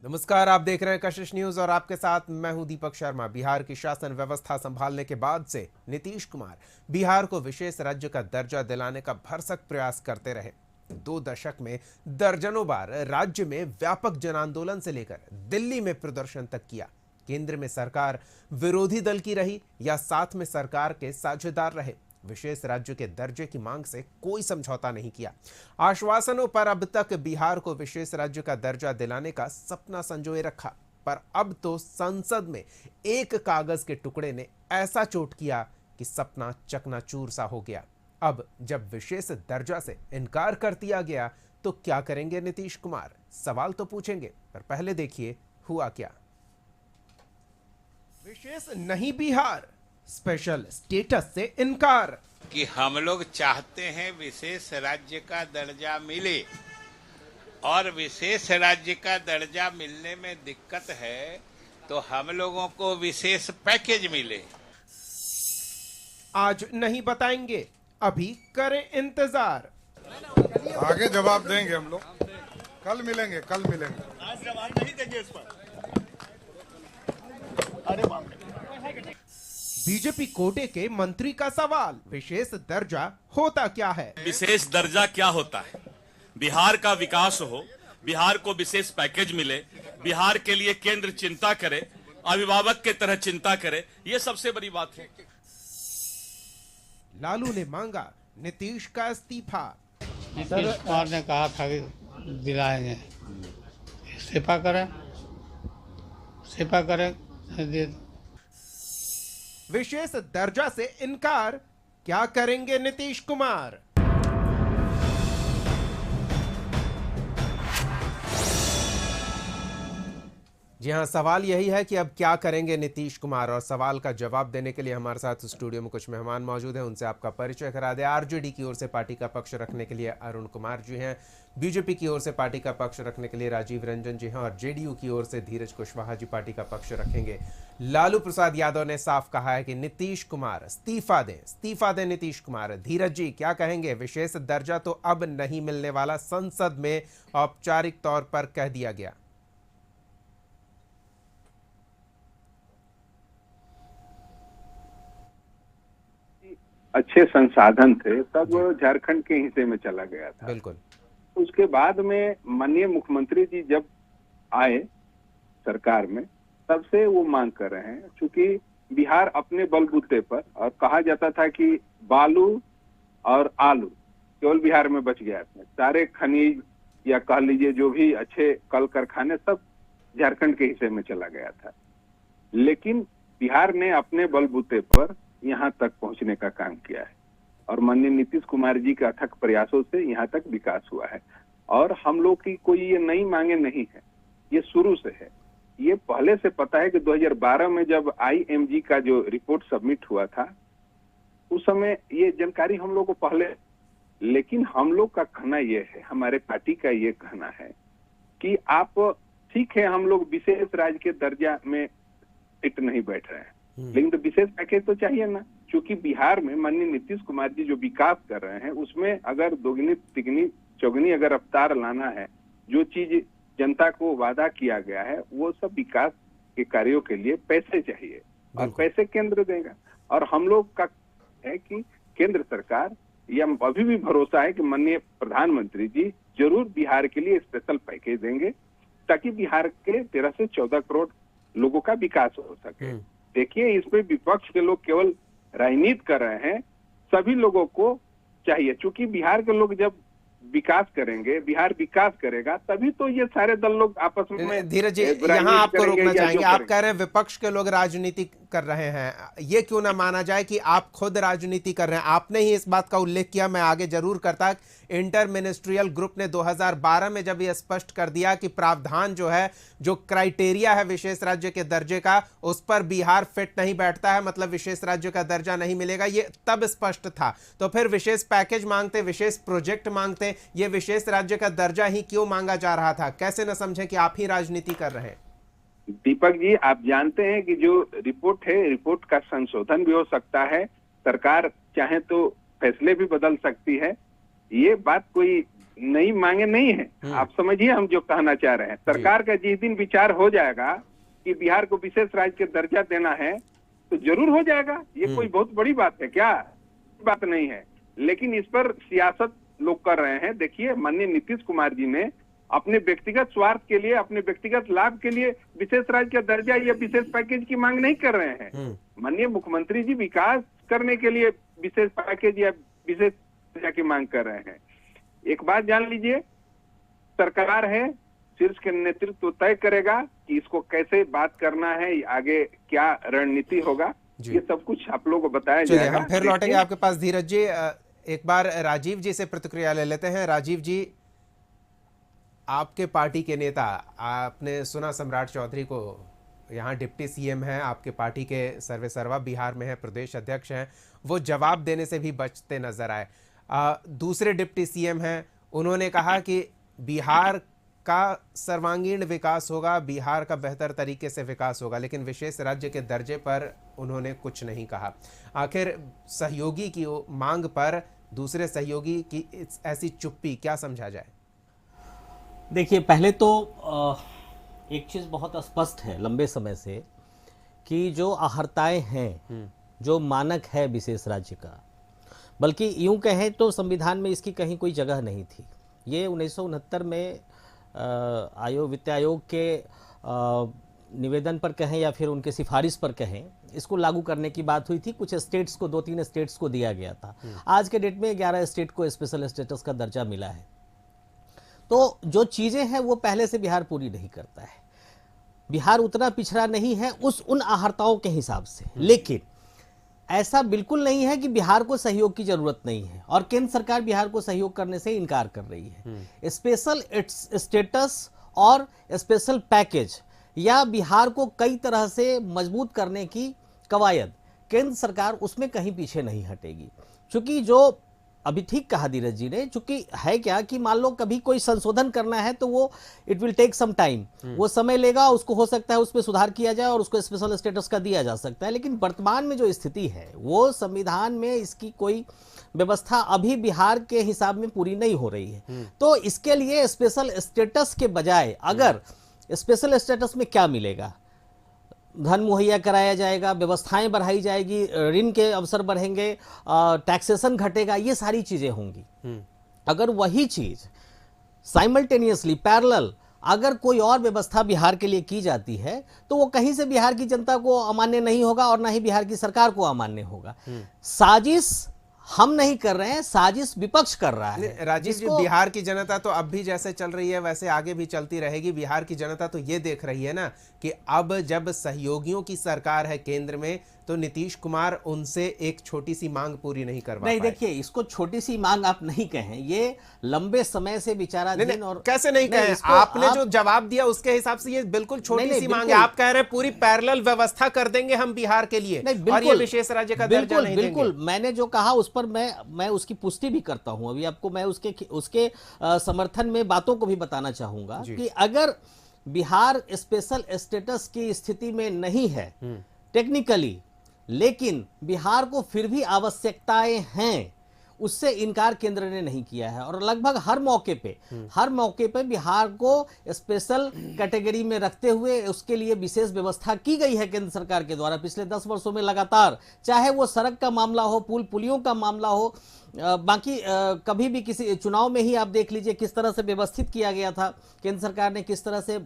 नमस्कार, आप देख रहे हैं कशिश न्यूज और आपके साथ मैं हूं दीपक शर्मा। बिहार की शासन व्यवस्था संभालने के बाद से नीतीश कुमार बिहार को विशेष राज्य का दर्जा दिलाने का भरसक प्रयास करते रहे। 2 दशक में दर्जनों बार राज्य में व्यापक जन आंदोलन से लेकर दिल्ली में प्रदर्शन तक किया। केंद्र में सरकार विरोधी दल की रही या साथ में सरकार के साझेदार रहे, विशेष राज्य के दर्जे की मांग से कोई समझौता नहीं किया। आश्वासनों पर अब तक बिहार को विशेष राज्य का दर्जा दिलाने का सपना संजोए रखा, पर अब तो संसद में एक कागज के टुकड़े ने ऐसा चोट किया कि सपना चकनाचूर सा हो गया। अब जब विशेष दर्जा से इनकार कर दिया गया तो क्या करेंगे नीतीश कुमार? सवाल तो पूछेंगे, पर पहले देखिए हुआ क्या। विशेष नहीं बिहार, स्पेशल स्टेटस से इनकार। कि हम लोग चाहते हैं विशेष राज्य का दर्जा मिले और विशेष राज्य का दर्जा मिलने में दिक्कत है तो हम लोगों को विशेष पैकेज मिले। आज नहीं बताएंगे, अभी करें इंतजार। आगे जवाब देंगे हम लोग, कल मिलेंगे। आज जवाब नहीं देंगे इस पर। अरे बाप रे। बीजेपी कोटे के मंत्री का सवाल, विशेष दर्जा होता क्या है? विशेष दर्जा क्या होता है? बिहार का विकास हो, बिहार को विशेष पैकेज मिले, बिहार के लिए केंद्र चिंता करे, अभिभावक के तरह चिंता करे, ये सबसे बड़ी बात है। लालू ने मांगा नीतीश का इस्तीफा। नीतीश कुमार ने कहा था कि दिलाएंगे, इस्तीफा करें दे। विशेष दर्जा से इनकार, क्या करेंगे नीतीश कुमार? जी हां, सवाल यही है कि अब क्या करेंगे नीतीश कुमार, और सवाल का जवाब देने के लिए हमारे साथ स्टूडियो में कुछ मेहमान मौजूद हैं। उनसे आपका परिचय करा दें। आरजेडी की ओर से पार्टी का पक्ष रखने के लिए अरुण कुमार जी हैं, बीजेपी की ओर से पार्टी का पक्ष रखने के लिए राजीव रंजन जी हैं, और जेडीयू की ओर से धीरज कुशवाहा जी पार्टी का पक्ष रखेंगे। लालू प्रसाद यादव ने साफ कहा है कि नीतीश कुमार इस्तीफा दें नीतीश कुमार। धीरज जी क्या कहेंगे? विशेष दर्जा तो अब नहीं मिलने वाला, संसद में औपचारिक तौर पर कह दिया गया। अच्छे संसाधन थे तब झारखंड के हिस्से में चला गया था। बिल्कुल। उसके बाद में माननीय मुख्यमंत्री जी जब आए सरकार में, तब से वो मांग कर रहे हैं, क्योंकि बिहार अपने बलबूते पर, और कहा जाता था कि बालू और आलू केवल बिहार में बच गया था, सारे खनिज या कह लीजिए जो भी अच्छे कल कारखाने सब झारखंड के हिस्से में चला गया था। लेकिन बिहार ने अपने बलबूते पर यहाँ तक पहुंचने का काम किया है, और माननीय नीतीश कुमार जी के अथक प्रयासों से यहाँ तक विकास हुआ है। और हम लोग की कोई ये नई मांगे नहीं है, ये शुरू से है। ये पहले से पता है कि 2012 में जब IMG का जो रिपोर्ट सबमिट हुआ था, उस समय ये जानकारी हम लोग को पहले, लेकिन हम लोग का कहना ये है, हमारे पार्टी का ये कहना है कि आप ठीक है, हम लोग विशेष राज्य के दर्जा में फिट नहीं बैठ रहे हैं, लेकिन तो विशेष पैकेज तो चाहिए ना। क्योंकि बिहार में माननीय नीतीश कुमार जी जो विकास कर रहे हैं, उसमें अगर दोगुनी तिगुनी चौगुनी अगर रफ्तार लाना है, जो चीज जनता को वादा किया गया है, वो सब विकास के कार्यों के लिए पैसे चाहिए, और पैसे केंद्र देगा। और हम लोग का है कि केंद्र सरकार, या अभी भी भरोसा है कि माननीय प्रधानमंत्री जी जरूर बिहार के लिए स्पेशल पैकेज देंगे, ताकि बिहार के 13 से 14 करोड़ लोगों का विकास हो सके। देखिए, इसमें विपक्ष के लोग केवल राजनीति कर रहे हैं, सभी लोगों को चाहिए, क्योंकि बिहार के लोग जब विकास करेंगे, बिहार विकास करेगा, तभी तो ये सारे दल लोग आपस में। धीरज जी, यहाँ आपको रोकना चाहेंगे। आप कह रहे हैं विपक्ष के लोग राजनीति कर रहे हैं, ये क्यों ना माना जाए कि आप खुद राजनीति कर रहे हैं? आपने ही इस बात का उल्लेख किया, मैं आगे जरूर करता। इंटर मिनिस्ट्रियल ग्रुप ने 2012 में जब ये स्पष्ट कर दिया कि प्रावधान जो है, जो क्राइटेरिया है विशेष राज्य के दर्जे का, उस पर बिहार फिट नहीं बैठता है, मतलब विशेष राज्य का दर्जा नहीं मिलेगा, ये तब स्पष्ट था। तो फिर विशेष पैकेज मांगते, विशेष प्रोजेक्ट मांगते, ये विशेष राज्य का दर्जा ही क्यों मांगा जा रहा था? कैसे न समझें कि आप ही राजनीति कर रहे हैं? दीपक जी, आप जानते हैं कि जो रिपोर्ट है, रिपोर्ट का संशोधन भी हो सकता है, सरकार चाहे तो फैसले भी बदल सकती है। ये बात कोई नई मांगे नहीं है। आप समझिए हम जो कहना चाह रहे हैं, सरकार का जिस दिन विचार हो जाएगा कि बिहार को विशेष राज्य का दर्जा देना है तो जरूर हो जाएगा। ये कोई बहुत बड़ी बात है क्या? बात नहीं है, लेकिन इस पर सियासत लोग कर रहे हैं। देखिए, माननीय नीतीश कुमार जी ने अपने व्यक्तिगत स्वार्थ के लिए, अपने व्यक्तिगत लाभ के लिए विशेष राज्य का दर्जा या विशेष पैकेज की मांग नहीं कर रहे हैं। माननीय मुख्यमंत्री जी विकास करने के लिए विशेष पैकेज या विशेष दर्जा की मांग कर रहे हैं। एक बात जान लीजिए, सरकार है, शीर्ष के नेतृत्व तय करेगा कि इसको कैसे बात करना है, आगे क्या रणनीति होगा, ये सब कुछ आप लोगों को बताया जाएगा। हम फिर लौटेंगे आपके पास धीरज जी। एक बार राजीव जी से प्रतिक्रिया ले लेते हैं। राजीव जी, आपके पार्टी के नेता, आपने सुना सम्राट चौधरी को, यहाँ डिप्टी सीएम हैं, आपके पार्टी के सर्वेसर्वा बिहार में है, प्रदेश अध्यक्ष हैं, वो जवाब देने से भी बचते नजर आए। दूसरे डिप्टी सीएम हैं, उन्होंने कहा कि बिहार का सर्वांगीण विकास होगा, बिहार का बेहतर तरीके से विकास होगा, लेकिन विशेष राज्य के दर्जे पर उन्होंने कुछ नहीं कहा। आखिर सहयोगी की मांग पर दूसरे सहयोगी की ऐसी चुप्पी क्या समझा जाए? देखिए, पहले तो एक चीज़ बहुत स्पष्ट है लंबे समय से कि जो आहर्ताएं हैं, जो मानक है विशेष राज्य का, बल्कि यूं कहें तो संविधान में इसकी कहीं कोई जगह नहीं थी। ये 1969 में वित्त आयोग के निवेदन पर कहें या फिर उनके सिफारिश पर कहें, इसको लागू करने की बात हुई थी। कुछ स्टेट्स को, 2-3 स्टेट्स को दिया गया था। आज के डेट में 11 स्टेट को स्पेशल स्टेटस का दर्जा मिला है। तो जो चीज़ें हैं वो पहले से बिहार पूरी नहीं करता है। बिहार उतना पिछड़ा नहीं है उन आहर्ताओं के हिसाब से, लेकिन ऐसा बिल्कुल नहीं है कि बिहार को सहयोग की जरूरत नहीं है और केंद्र सरकार बिहार को सहयोग करने से इनकार कर रही है। स्पेशल स्टेटस और स्पेशल पैकेज या बिहार को कई तरह से मजबूत करने की कवायद, केंद्र सरकार उसमें कहीं पीछे नहीं हटेगी। क्योंकि जो अभी ठीक कहा धीरज जी ने, चूंकि है क्या कि मान लो कभी कोई संशोधन करना है तो वो it will take some time, वो समय लेगा, उसको हो सकता है उसमें सुधार किया जाए और उसको स्पेशल स्टेटस का दिया जा सकता है। लेकिन वर्तमान में जो स्थिति है वो संविधान में इसकी कोई व्यवस्था अभी बिहार के हिसाब में पूरी नहीं हो रही है। तो इसके लिए स्पेशल स्टेटस के बजाय अगर स्पेशल स्टेटस में क्या मिलेगा, धन मुहैया कराया जाएगा, व्यवस्थाएं बढ़ाई जाएगी, ऋण के अवसर बढ़ेंगे, टैक्सेशन घटेगा, ये सारी चीजें होंगी। अगर वही चीज साइमल्टेनियसली पैरेलल अगर कोई और व्यवस्था बिहार के लिए की जाती है तो वो कहीं से बिहार की जनता को अमान्य नहीं होगा और ना ही बिहार की सरकार को अमान्य होगा। साजिश हम नहीं कर रहे हैं, साजिश विपक्ष कर रहा है। राजीव जी, बिहार की जनता तो अब भी जैसे चल रही है वैसे आगे भी चलती रहेगी। बिहार की जनता तो ये देख रही है ना कि अब जब सहयोगियों की सरकार है केंद्र में तो नीतीश कुमार उनसे एक छोटी सी मांग पूरी नहीं करवा पाए। देखिए, इसको छोटी सी मांग आप नहीं कहें, ये लंबे समय से विचाराधीन। और कैसे नहीं कहें? आपने जो जवाब दिया उसके हिसाब से ये बिल्कुल छोटी सी मांग है। आप कह रहे हैं पूरी पैरेलल व्यवस्था कर देंगे हम बिहार के लिए और ये विशेष राज्य का दर्जा नहीं देंगे। बिल्कुल, मैंने जो कहा उस पर मैं उसकी पुष्टि भी करता हूं। अभी आपको मैं उसके समर्थन में बातों को भी बताना चाहूंगा कि अगर बिहार स्पेशल स्टेटस की स्थिति में नहीं है टेक्निकली, लेकिन बिहार को फिर भी आवश्यकताएं हैं, उससे इनकार केंद्र ने नहीं किया है। और लगभग हर मौके पे बिहार को स्पेशल कैटेगरी में रखते हुए उसके लिए विशेष व्यवस्था की गई है केंद्र सरकार के द्वारा पिछले 10 वर्षों में लगातार। चाहे वो सड़क का मामला हो, पुल पुलियों का मामला हो, बाकी कभी भी किसी चुनाव में ही आप देख लीजिए किस तरह से व्यवस्थित किया गया था, केंद्र सरकार ने किस तरह से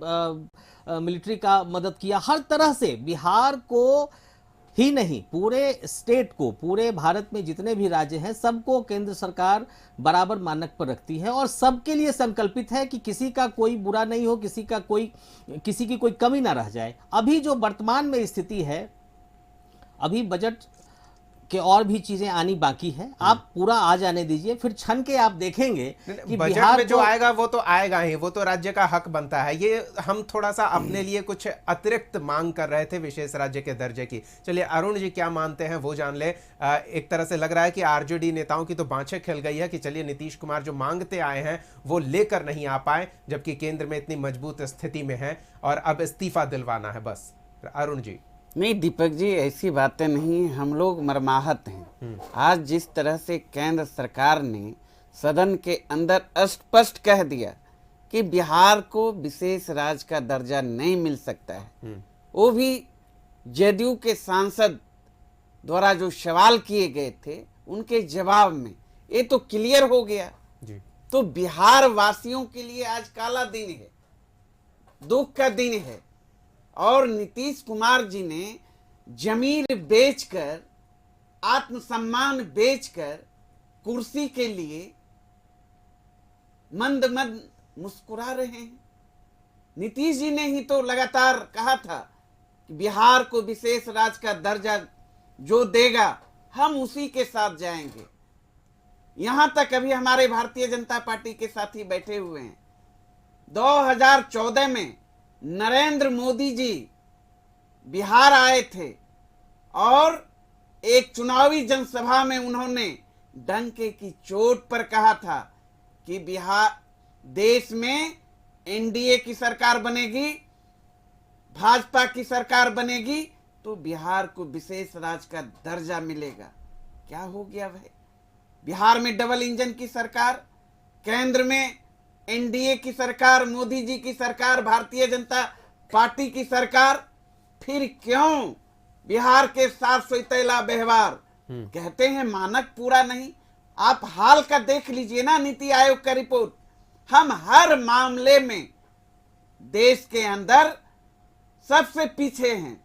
मिलिट्री का मदद किया। हर तरह से बिहार को ही नहीं, पूरे स्टेट को, पूरे भारत में जितने भी राज्य हैं सबको केंद्र सरकार बराबर मानक पर रखती है और सबके लिए संकल्पित है कि किसी का कोई बुरा नहीं हो, किसी की कोई कमी ना रह जाए। अभी जो वर्तमान में स्थिति है, अभी बजट के और भी चीजें आनी बाकी है, आप पूरा आ जाने दीजिए, फिर छन के आप देखेंगे कि बजट बिहार में जो आएगा वो तो आएगा ही, वो तो राज्य का हक बनता है। ये हम थोड़ा सा अपने लिए कुछ अतिरिक्त मांग कर रहे थे विशेष राज्य के दर्जे की। चलिए अरुण जी क्या मानते हैं वो जान ले। एक तरह से लग रहा है कि आरजेडी नेताओं की तो बाँछें खिल गई है कि चलिए नीतीश कुमार जो मांगते आए हैं वो लेकर नहीं आ पाए, जबकि केंद्र में इतनी मजबूत स्थिति में है और अब इस्तीफा दिलवाना है बस। अरुण जी। नहीं दीपक जी, ऐसी बातें नहीं, हम लोग मर्माहत हैं। आज जिस तरह से केंद्र सरकार ने सदन के अंदर स्पष्ट कह दिया कि बिहार को विशेष राज्य का दर्जा नहीं मिल सकता है। वो भी जदयू के सांसद द्वारा जो सवाल किए गए थे उनके जवाब में ये तो क्लियर हो गया जी। तो बिहार वासियों के लिए आज काला दिन है, दुख का दिन है। और नीतीश कुमार जी ने जमीर बेचकर, आत्मसम्मान बेचकर कुर्सी के लिए मंद मंद मुस्कुरा रहे हैं। नीतीश जी ने ही तो लगातार कहा था कि बिहार को विशेष राज्य का दर्जा जो देगा हम उसी के साथ जाएंगे। यहां तक अभी हमारे भारतीय जनता पार्टी के साथी बैठे हुए हैं। 2014 में नरेंद्र मोदी जी बिहार आए थे और एक चुनावी जनसभा में उन्होंने डंके की चोट पर कहा था कि बिहार देश में एनडीए की सरकार बनेगी, भाजपा की सरकार बनेगी तो बिहार को विशेष राज्य का दर्जा मिलेगा। क्या हो गया भाई? बिहार में डबल इंजन की सरकार, केंद्र में एनडीए की सरकार, मोदी जी की सरकार, भारतीय जनता पार्टी की सरकार, फिर क्यों बिहार के साथ सोतेला व्यवहार? कहते हैं मानक पूरा नहीं। आप हाल का देख लीजिए ना, नीति आयोग का रिपोर्ट। हम हर मामले में देश के अंदर सबसे पीछे हैं।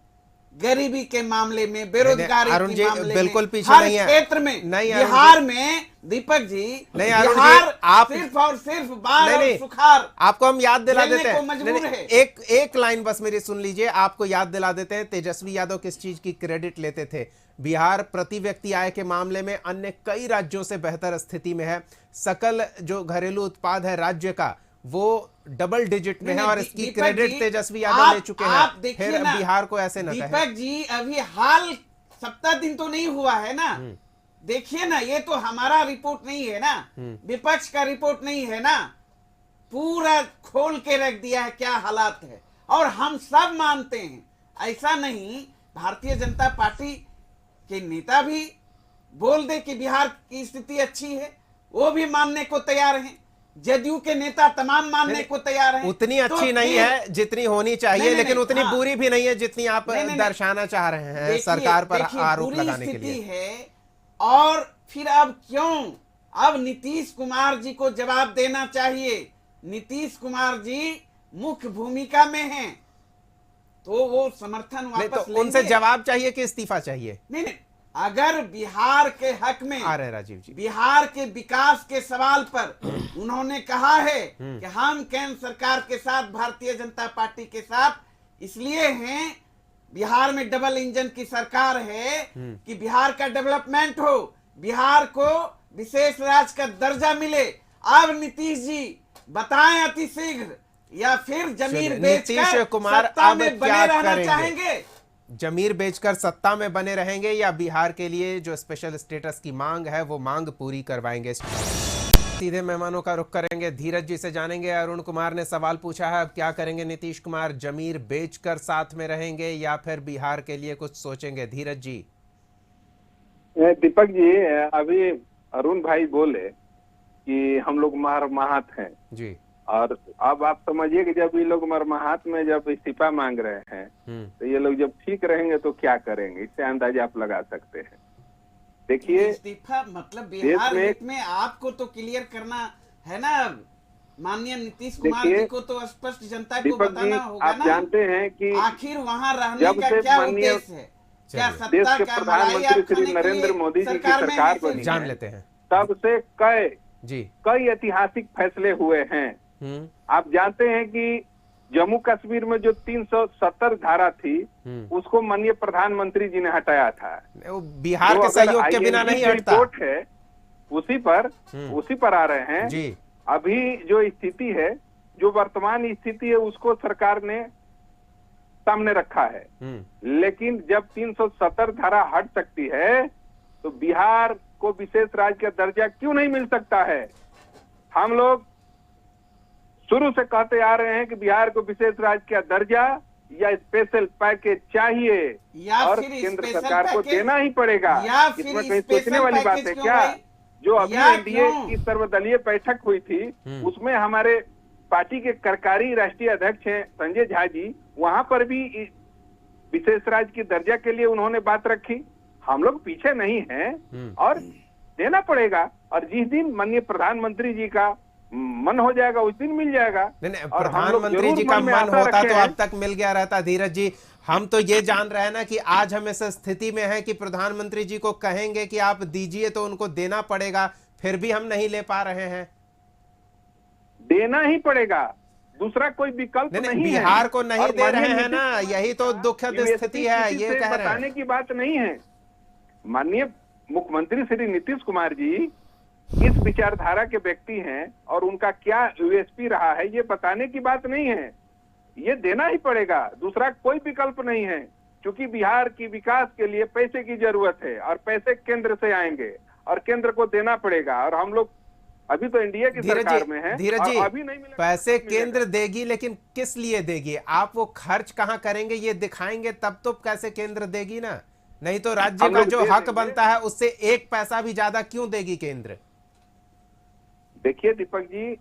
गरीबी के मामले में, बेरोजगारी अरुण के जी मामले बिल्कुल में, पीछे हर नहीं है। क्षेत्र में। नहीं अरुण बिहार जी। में दीपक जी, नहीं अरुण जी, बिहार आप सिर्फ और सिर्फ बाढ़ नहीं, और नहीं, सुखाड़ आपको हम याद दिला झेलने देते हैं। को मजबूर नहीं, नहीं, है। एक लाइन बस मेरी सुन लीजिए, आपको याद दिला देते हैं। तेजस्वी यादव किस चीज की क्रेडिट लेते थे? बिहार प्रति व्यक्ति आय के मामले में अन्य कई राज्यों से बेहतर स्थिति में है। सकल जो घरेलू उत्पाद है राज्य का वो डबल डिजिट में है और इसकी दीपक क्रेडिट जी, तेजस्वी यादव ले चुके आप हैं। देखिए फिर ना, बिहार को ऐसे न कहें। दीपक जी अभी हाल 7 दिन तो नहीं हुआ है ना। देखिए ना, ये तो हमारा रिपोर्ट नहीं है ना, विपक्ष का रिपोर्ट नहीं है ना। पूरा खोल के रख दिया है क्या हालात है और हम सब मानते हैं। ऐसा नहीं, भारतीय जनता पार्टी के नेता भी बोल दे कि बिहार की स्थिति अच्छी है, वो भी मानने को तैयार हैं। जदयू के नेता तमाम मानने को तैयार हैं। उतनी अच्छी नहीं है जितनी होनी चाहिए, नहीं, लेकिन नहीं, उतनी हाँ। बुरी भी नहीं है जितनी आप दर्शाना चाह रहे हैं सरकार पर आरोप लगाने के लिए है। और फिर अब क्यों? अब नीतीश कुमार जी को जवाब देना चाहिए। नीतीश कुमार जी मुख्य भूमिका में हैं, तो वो समर्थन नहीं, वापस तो उनसे लेंगे। जवाब चाहिए कि इस्तीफा चाहिए? नहीं, अगर बिहार के हक में, आ रहे हैं राजीव जी, बिहार के विकास के सवाल पर उन्होंने कहा है कि हम केंद्र सरकार के साथ, भारतीय जनता पार्टी के साथ इसलिए हैं, बिहार में डबल इंजन की सरकार है कि बिहार का डेवलपमेंट हो, बिहार को विशेष राज्य का दर्जा मिले। अब नीतीश जी बताएं अति शीघ्र, या फिर जमीर नीतीश बेचकर कुमार सत्ता अब में क्या बने रहना करेंगे? चाहेंगे? जमीर बेचकर सत्ता में बने रहेंगे या बिहार के लिए जो स्पेशल स्टेटस की मांग है वो मांग पूरी करवाएंगे? सीधे मेहमानों का रुख करेंगे, धीरज जी से जानेंगे। अरुण कुमार ने सवाल पूछा है, अब क्या करेंगे नीतीश कुमार? जमीर बेचकर साथ में रहेंगे या फिर बिहार के लिए कुछ सोचेंगे? धीरज जी। दीपक जी, अभी अरुण भाई बोले कि हम लोग मरमाहत हैं जी, और अब आप समझिए कि जब ये लोग मरमाहत में जब इस्तीफा मांग रहे हैं तो ये लोग जब ठीक रहेंगे तो क्या करेंगे, इससे अंदाजा आप लगा सकते हैं। देखिए, इस्तीफा मतलब बिहार हित में आपको तो क्लियर करना है ना। माननीय नीतीश कुमार जी को तो स्पष्ट जनता को बताना होगा आप ना। जानते हैं कि आखिर वहां रहने जब का से क्या माननीय उद्देश्य है? क्या देश सत्ता के का प्रधानमंत्री श्री नरेंद्र मोदी जी की सरकार बनी जान है, लेते हैं तब से जी कई ऐतिहासिक फैसले हुए हैं। आप जानते हैं कि जम्मू कश्मीर में जो 370 धारा थी उसको माननीय प्रधानमंत्री जी ने हटाया था। वो बिहार के सहयोग के बिना नहीं हटता। रिपोर्ट है उसी पर आ रहे हैं जी। अभी जो स्थिति है, जो वर्तमान स्थिति है, उसको सरकार ने सामने रखा है। लेकिन जब 370 धारा हट सकती है तो बिहार को विशेष राज्य का दर्जा क्यों नहीं मिल सकता है? हम लोग शुरू से कहते आ रहे हैं कि बिहार को विशेष राज्य का दर्जा या स्पेशल पैकेज चाहिए और केंद्र सरकार को देना ही पड़ेगा। या इसमें फिर कहीं सोचने वाली बात है क्या? जो अभी या एनडीए क्यों? की सर्वदलीय बैठक हुई थी, उसमें हमारे पार्टी के कार्यकारी राष्ट्रीय अध्यक्ष हैं संजय झा जी, वहां पर भी विशेष राज्य की दर्जा के लिए उन्होंने बात रखी। हम लोग पीछे नहीं हैं और देना पड़ेगा, और जिस दिन माननीय प्रधानमंत्री जी का मन हो जाएगा उस दिन मिल जाएगा। नहीं, और हम लोग प्रधानमंत्री जरूर जी का मन में मन आशा होता रखे तो हैं। अब तक मिल गया रहता। धीरज जी, हम तो ये जान रहे हैं ना कि आज हम इस स्थिति में हैं कि प्रधानमंत्री जी को कहेंगे कि आप दीजिए तो उनको देना पड़ेगा, फिर भी हम नहीं ले पा रहे हैं। देना ही पड़ेगा, दूसरा कोई विकल्प नहीं, नहीं है। बिहार को नहीं और दे माननीय रहे हैं ना, नीतीश यही तो दुखद कुमार स्थिति है, किसी ये से कह रहे बताने हैं। की बात नहीं है। माननीय मुख्यमंत्री श्री नीतीश कुमार जी इस विचारधारा के व्यक्ति हैं और उनका क्या यूएसपी रहा है ये बताने की बात नहीं है। ये देना ही पड़ेगा, दूसरा कोई विकल्प नहीं है, क्योंकि बिहार की विकास के लिए पैसे की जरूरत है और पैसे केंद्र से आएंगे और केंद्र को देना पड़ेगा। और हम लोग अभी तो एनडीए की सरकार में है, धीरज और जी, अभी नहीं मिलेगा, पैसे नहीं मिलेगा। केंद्र देगी, लेकिन किस लिए देगी? आप वो खर्च कहाँ करेंगे ये दिखाएंगे तब तो कैसे केंद्र देगी ना। नहीं तो राज्य हम का लोग जो दे हक देंगे। बनता है उससे एक पैसा भी ज्यादा क्यों देगी केंद्र? देखिए दीपक जी,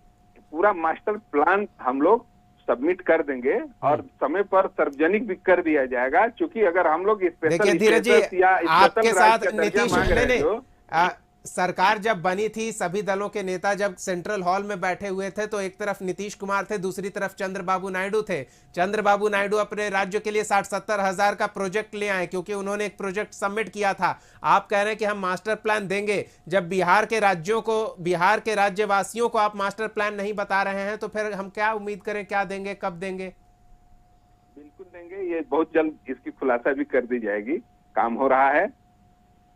पूरा मास्टर प्लान हम लोग सबमिट कर देंगे और समय पर सार्वजनिक भी कर दिया जाएगा, क्योंकि अगर हम लोग देखिए धीरज जी, आपके साथ नीतीश सरकार जब बनी थी, सभी दलों के नेता जब सेंट्रल हॉल में बैठे हुए थे तो एक तरफ नीतीश कुमार थे, दूसरी तरफ चंद्रबाबू नायडू थे। चंद्रबाबू नायडू अपने राज्य के लिए 60-70 हजार का प्रोजेक्ट ले आए, क्योंकि उन्होंने एक प्रोजेक्ट सबमिट किया था। आप कह रहे हैं कि हम मास्टर प्लान देंगे, जब बिहार के राज्यवासियों को आप मास्टर प्लान नहीं बता रहे हैं तो फिर हम क्या उम्मीद करें, क्या देंगे, कब देंगे? बिल्कुल देंगे, ये बहुत जल्द इसकी खुलासा भी कर दी जाएगी। काम हो रहा है,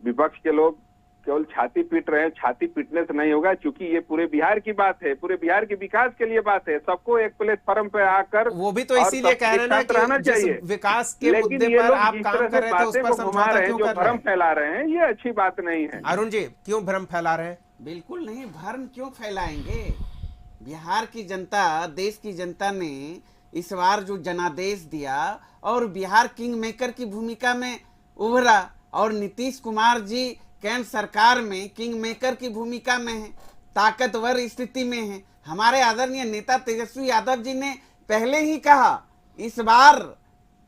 विपक्ष के लोग केवल छाती पीट रहे हैं, छाती पीटने से नहीं होगा, क्योंकि ये पूरे बिहार की बात है, पूरे बिहार के विकास के लिए बात है। सबको एक प्लेटफॉर्म पे आकर, वो भी तो इसीलिए कह रहे हैं ना कि जिस विकास के मुद्दे पर आप काम कर रहे थे उस पर समझौता क्यों कर रहे भ्रम हैं? फैला रहे हैं, ये अच्छी बात नहीं है। अरुण जी, क्यों भ्रम फैला रहे हैं? बिल्कुल नहीं, भ्रम क्यों फैलाएंगे। बिहार की जनता, देश की जनता ने इस बार जो जनादेश दिया और बिहार किंग मेकर की भूमिका में उभरा, और नीतीश कुमार जी केंद्र सरकार में किंग मेकर की भूमिका में है, ताकतवर स्थिति में है। हमारे आदरणीय नेता तेजस्वी यादव जी ने पहले ही कहा, इस बार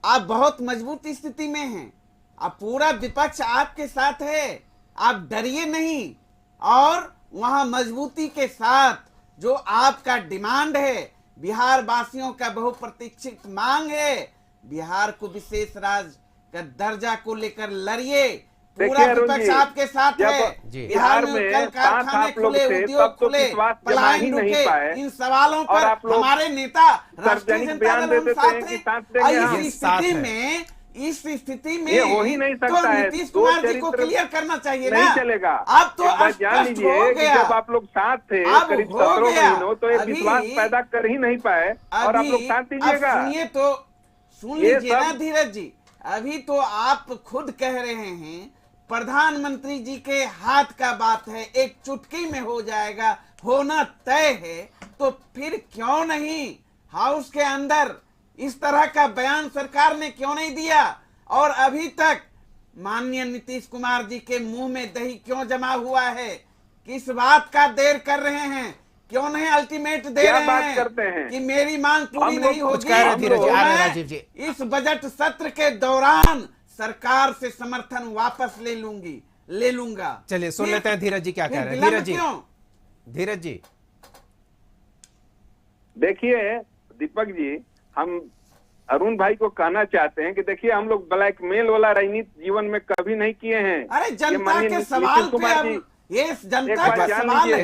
आप बहुत मजबूत स्थिति में हैं, अब पूरा विपक्ष आपके साथ है, आप डरिए नहीं। और वहां मजबूती के साथ जो आपका डिमांड है, बिहार वासियों का बहुप्रतीक्षित मांग है, बिहार को विशेष राज्य का दर्जा को लेकर लड़िए। पूरा विपक्ष आपके साथ है। बिहार में कल कारखाने खुले, उद्योग खुले, पलायन रुके, इन सवालों पर हमारे नेता राष्ट्रीय जनता दल हम साथ हैं। इस स्थिति में हो ही नहीं सकता तो है। नीतीश कुमार जी को क्लियर करना चाहिए नहीं ना। चलेगा। अब तो जान लीजिए कि जब आप लोग साथ थे करीब 17 महीनों, तो ये विश्वास पैदा कर ही नहीं पाए, और आप लोग साथ दीजिएगा। सुनिए तो, सुन लीजिए ना धीरज जी, अभी तो आप खुद कह रहे हैं प्रधानमंत्री जी के हाथ का बात है, एक चुटकी में हो जाएगा, होना तय है, तो फिर क्यों नहीं हाउस के अंदर इस तरह का बयान सरकार ने क्यों नहीं दिया? और अभी तक माननीय नीतीश कुमार जी के मुंह में दही क्यों जमा हुआ है? किस बात का देर कर रहे हैं? क्यों नहीं अल्टीमेट दे रहे बात करते हैं कि मेरी मांग पूरी नहीं होगी? राजीव जी, इस बजट सत्र के दौरान सरकार से समर्थन वापस ले लूंगा। चलिए सुन लेते हैं धीरज जी क्या कह रहे हैं। धीरज जी, देखिए दीपक जी, हम अरुण भाई को कहना चाहते हैं कि देखिए, हम लोग ब्लैकमेल वाला राजनीति जीवन में कभी नहीं किए हैं। अरे जनता के सवाल पे अब ये जनता का सवाल है,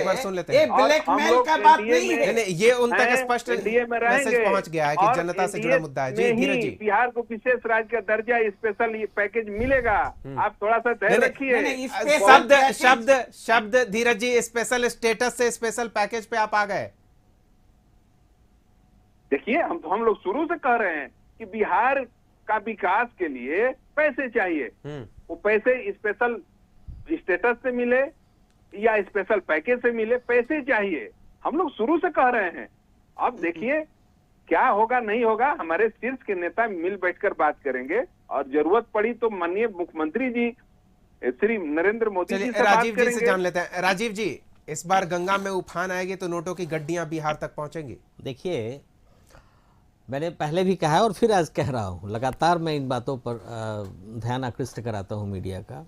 ये ब्लैकमेल का बात नहीं है। ये उन तक स्पष्ट एनडीए में मैसेज पहुंच गया है कि जनता से जुड़ा मुद्दा है। जी धीरज जी, बिहार को विशेष राज्य का दर्जा, स्पेशल ये पैकेज मिलेगा। आप थोड़ा सा धैर्य रखिए। शब्द धीरज जी, स्पेशल स्टेटस से स्पेशल पैकेज पे आप आ गए। देखिए, हम लोग शुरू से कह रहे हैं कि बिहार का विकास के लिए पैसे चाहिए। वो पैसे स्पेशल स्टेटस से मिले या स्पेशल पैकेज से मिले, पैसे चाहिए। हम लोग शुरू से कह रहे हैं। अब देखिए क्या होगा नहीं होगा, हमारे शीर्ष के नेता मिल बैठकर बात करेंगे, और जरूरत पड़ी तो माननीय मुख्यमंत्री जी श्री नरेंद्र मोदी जी चलिए से बात राजीव जी से करेंगे। जान लेते हैं। राजीव जी, इस बार गंगा में उफान आएगी तो नोटों की गड्डियां बिहार तक पहुंचेंगी? देखिए, मैंने पहले भी कहा है और फिर आज कह रहा हूँ, लगातार मैं इन बातों पर ध्यान आकृष्ट कराता हूँ मीडिया का।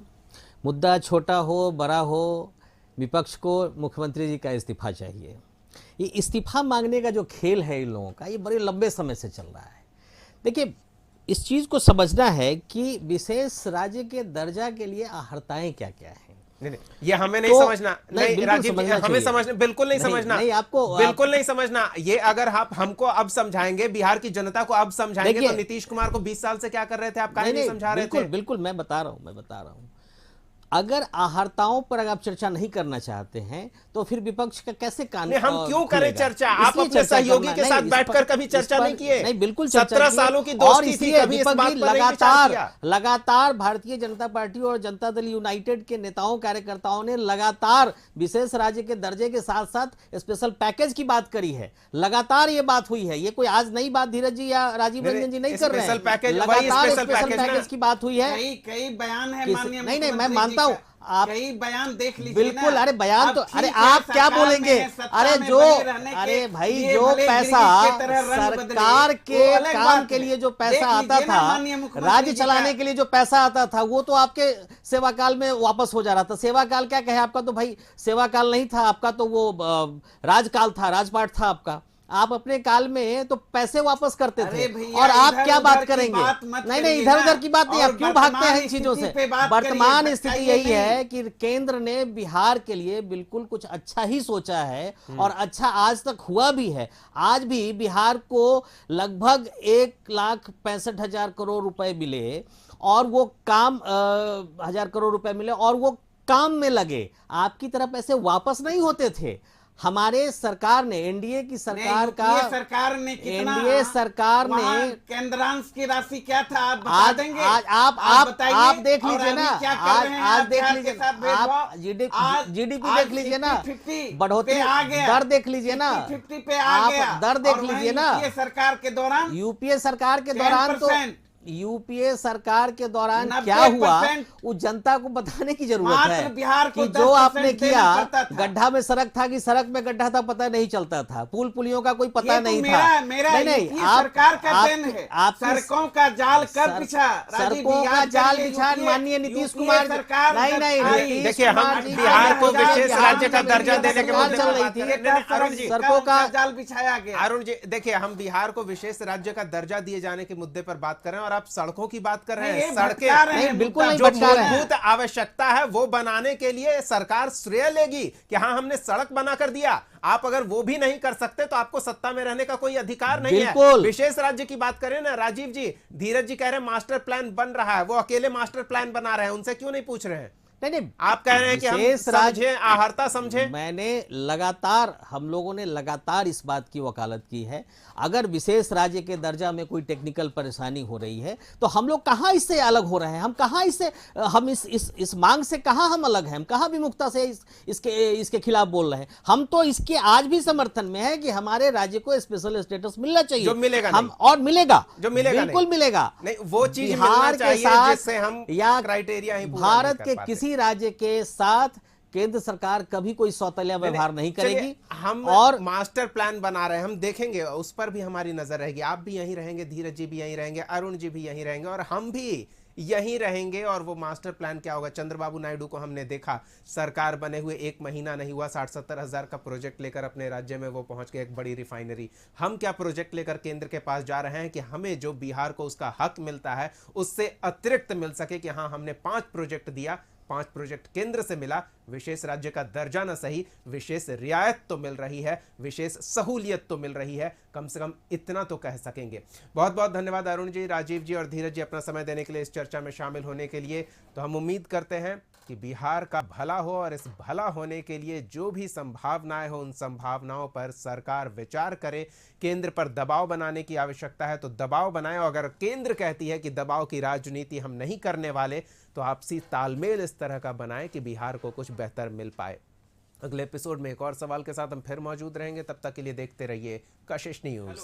मुद्दा छोटा हो बड़ा हो, विपक्ष को मुख्यमंत्री जी का इस्तीफा चाहिए। ये इस्तीफा मांगने का जो खेल है इन लोगों का, ये बड़े लंबे समय से चल रहा है। देखिए, इस चीज़ को समझना है कि विशेष राज्य के दर्जा के लिए आहर्ताएं क्या क्या हैं। नहीं, ये हमें नहीं तो समझना। नहीं राजीव जी, हमें समझना, बिल्कुल नहीं समझना। नहीं, आपको बिल्कुल नहीं समझना। ये अगर आप हमको अब समझाएंगे, बिहार की जनता को अब समझाएंगे, तो नीतीश कुमार को 20 साल से क्या कर रहे थे आप काहे नहीं समझा रहे थे? बिल्कुल मैं बता रहा हूँ। अगर आहर्ताओं पर अगर आप चर्चा नहीं करना चाहते हैं तो फिर विपक्ष का कैसे कानून? हम क्यों करें चर्चा? आप अपने सहयोगी के साथ बैठकर कभी चर्चा नहीं किए? नहीं, बिल्कुल 17 सालों की दोस्ती थी, कभी इस बात पर नहीं विचार किया? लगातार भारतीय जनता पार्टी और जनता दल यूनाइटेड के नेताओं कार्यकर्ताओं ने लगातार विशेष राज्य के दर्जे के साथ साथ स्पेशल पैकेज की बात करी है। लगातार ये बात हुई है। ये कोई आज नई बात धीरज जी या राजीव रंजन जी नहीं कर रहे हैं। लगातार स्पेशल पैकेज की बात हुई है। कई बयान है माननीय नहीं, मैं मानता हूँ आप कई बयान देख लीजिए। बिल्कुल, अरे बयान तो, अरे आप क्या बोलेंगे? अरे जो, अरे भाई, जो पैसा सरकार के काम के लिए जो पैसा आता था, राज्य चलाने के लिए जो पैसा आता था, वो तो आपके सेवा काल में वापस हो जा रहा था। सेवा काल क्या कहे आपका? तो भाई सेवा काल नहीं था आपका, तो वो राजकाल था, राजपाट था आपका। आप अपने काल में तो पैसे वापस करते थे, और आप क्या बात करेंगे? नहीं, इधर उधर की बात नहीं। आप क्यों भागते हैं इन चीजों से? वर्तमान स्थिति यही है कि केंद्र ने बिहार के लिए बिल्कुल कुछ अच्छा ही सोचा है, और अच्छा आज तक हुआ भी है। आज भी बिहार को लगभग 1,65,000 करोड़ रुपए मिले, और वो काम 1,000 करोड़ रुपए मिले, और वो काम में लगे। आपकी तरफ पैसे वापस नहीं होते थे। हमारे सरकार ने, एनडीए की सरकार का, एनडीए सरकार ने केंद्रांश की राशि क्या था आप बता आज देंगे? आप देख लीजिए ना, आज देख लीजिए, आप जीडीपी देख लीजिए ना, बढ़ोतरी दर देख लीजिए ना, 50 पे आ गया। दर देख लीजिए ना। सरकार के दौरान, यूपीए सरकार के दौरान तो, यूपीए सरकार के दौरान क्या हुआ वो जनता को बताने की जरूरत है। बिहार को कि जो आपने किया, गड्ढा में सड़क था कि सड़क में गड्ढा था पता नहीं चलता था, पुल पुलियों का कोई पता नहीं था। नहीं, सरकार का देन है। सड़कों का जाल कब बिछा? सड़कों का जाल बिछा माननीय नीतीश कुमार सरकार। नहीं, देखिए, हम बिहार को विशेष राज्य का दर्जा देने के मुद्दे चल रही थी, सड़कों का जाल बिछाया गया। अरुण जी, देखिए, हम बिहार को विशेष राज्य का दर्जा दिए जाने के मुद्दे पर बात कर रहे हैं, और आप सड़कों की बात कर रहे हैं। सड़कें बिल्कुल नहीं, जो मूलभूत आवश्यकता है वो बनाने के लिए सरकार श्रेय लेगी कि हाँ हमने सड़क बनाकर दिया। आप अगर वो भी नहीं कर सकते तो आपको सत्ता में रहने का कोई अधिकार नहीं है। विशेष राज्य की बात करें ना राजीव जी, धीरज जी कह रहे हैं मास्टर प्लान बन रहा है, वो अकेले मास्टर प्लान बना रहे हैं, उनसे क्यों नहीं पूछ रहे हैं? नहीं, आप कह रहे हैं कि हम समझे, आहर्ता समझे। मैंने लगातार, हम लोगों ने लगातार इस बात की वकालत की है, अगर विशेष राज्य के दर्जा में कोई टेक्निकल परेशानी हो रही है तो हम लोग कहां इससे अलग हो रहे हैं? हम कहां इससे, हम इस मांग से कहां हम अलग हैं? हम कहां विमुखता से इसके खिलाफ बोल रहे हैं? हम तो इसके आज भी समर्थन में है कि हमारे राज्य को स्पेशल स्टेटस मिलना चाहिए, जो मिलेगा हम, और मिलेगा, जो मिलेगा बिल्कुल मिलेगा। नहीं, वो चीज मिलना चाहिए जिससे हम या क्राइटेरिया ही भारत के किसी राज्य के साथ केंद्र सरकार कभी कोई सौतेला व्यवहार नहीं करेगी। हम और मास्टर प्लान बना रहे हैं, हम देखेंगे, उस पर भी हमारी नजर रहेगी। आप भी यहीं रहेंगे, धीरज जी भी यहीं रहेंगे, अरुण जी भी यहीं रहेंगे, और हम भी यहीं रहेंगे। और वो मास्टर प्लान क्या होगा? चंद्रबाबू नायडू को हमने देखा, सरकार बने हुए 1 महीना नहीं हुआ, 60-70 हजार का प्रोजेक्ट लेकर अपने राज्य में वो पहुंच गए, एक बड़ी रिफाइनरी। हम क्या प्रोजेक्ट लेकर केंद्र के पास जा रहे हैं कि हमें जो बिहार को उसका हक मिलता है उससे अतिरिक्त मिल सके, कि हाँ हमने 5 प्रोजेक्ट दिया, 5 प्रोजेक्ट केंद्र से मिला, विशेष राज्य का दर्जा न सही, विशेष रियायत तो मिल रही है, विशेष सहूलियत तो मिल रही है, कम से कम इतना तो कह सकेंगे। बहुत बहुत धन्यवाद अरुण जी, राजीव जी और धीरज जी अपना समय देने के लिए, इस चर्चा में शामिल होने के लिए। तो हम उम्मीद करते हैं कि बिहार का भला हो, और इस भला होने के लिए जो भी संभावनाएं हो उन संभावनाओं पर सरकार विचार करे। केंद्र पर दबाव बनाने की आवश्यकता है तो दबाव बनाए, और अगर केंद्र कहती है कि दबाव की राजनीति हम नहीं करने वाले, तो आपसी तालमेल इस तरह का बनाए कि बिहार को कुछ बेहतर मिल पाए। अगले एपिसोड में एक और सवाल के साथ हम फिर मौजूद रहेंगे, तब तक के लिए देखते रहिए कशिश न्यूज।